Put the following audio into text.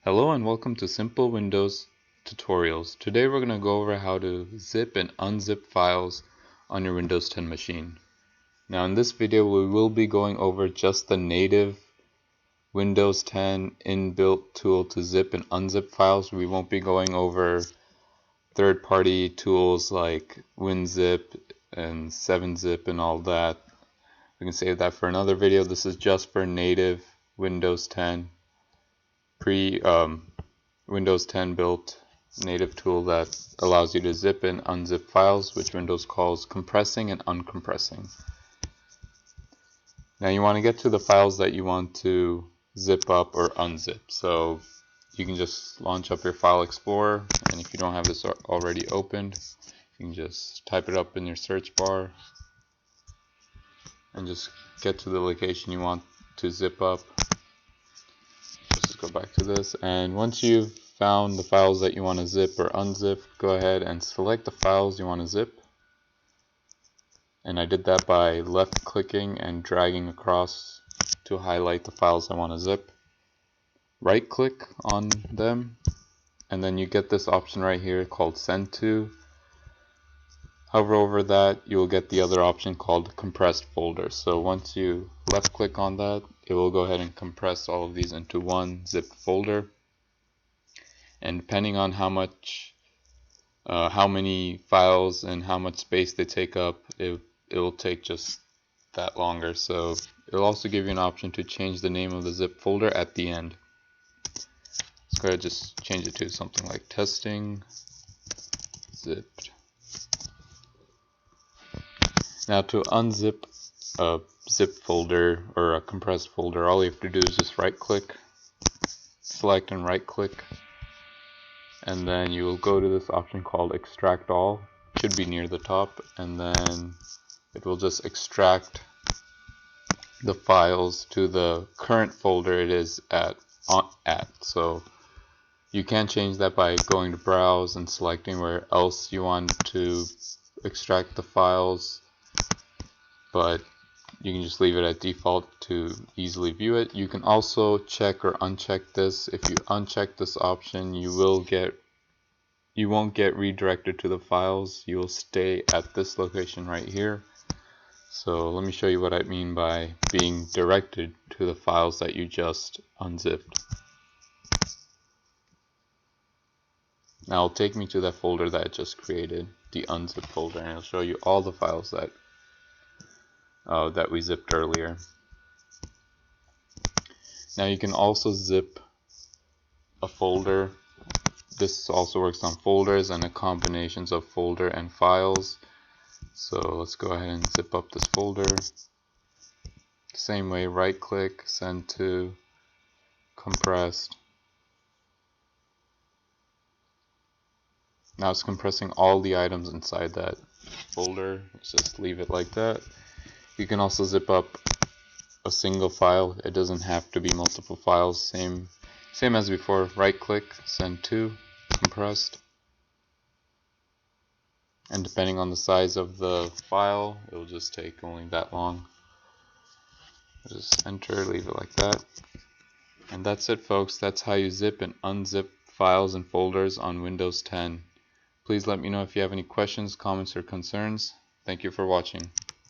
Hello and welcome to Simple Windows Tutorials. Today we're going to go over how to zip and unzip files on your Windows 10 machine. Now in this video we will be going over just the native Windows 10 inbuilt tool to zip and unzip files. We won't be going over third-party tools like Unzip and 7-zip and all that. We can save that for another video. This is just for native Windows 10 Windows 10 built native tool that allows you to zip and unzip files, which Windows calls compressing and uncompressing. Now you want to get to the files that you want to zip up or unzip. So you can just launch up your File Explorer, and if you don't have this already opened, you can just type it up in your search bar and just get to the location you want to zip up. Let's go back to this, and once you've found the files that you want to zip or unzip, go ahead and select the files you want to zip. And I did that by left clicking and dragging across to highlight the files I want to zip. Right click on them and then you get this option right here called Send To. Hover over that, you will get the other option called Compressed Folder. So once you left click on that, it will go ahead and compress all of these into one zipped folder. And depending on how many files and how much space they take up, it will take just that longer. So it will also give you an option to change the name of the zip folder at the end. Let's go ahead and just change it to something like testing zipped. Now to unzip a zip folder or a compressed folder, all you have to do is just right click, select and right click, and then you will go to this option called extract all. It should be near the top, and then it will just extract the files to the current folder it is at. So you can change that by going to browse and selecting where else you want to extract the files, but you can just leave it at default to easily view it. You can also check or uncheck this. If you uncheck this option, you won't get redirected to the files. You will stay at this location right here. So let me show you what I mean by being directed to the files that you just unzipped. Now it'll take me to that folder that I just created, the unzip folder, and it'll show you all the files that we zipped earlier. Now you can also zip a folder. This also works on folders and the combinations of folder and files. So let's go ahead and zip up this folder. Same way, right click, send to, compressed. Now it's compressing all the items inside that folder. Let's just leave it like that. You can also zip up a single file. It doesn't have to be multiple files. Same as before. Right click, send to, compressed. And depending on the size of the file, it will just take only that long. Just enter, leave it like that. And that's it, folks. That's how you zip and unzip files and folders on Windows 10. Please let me know if you have any questions, comments, or concerns. Thank you for watching.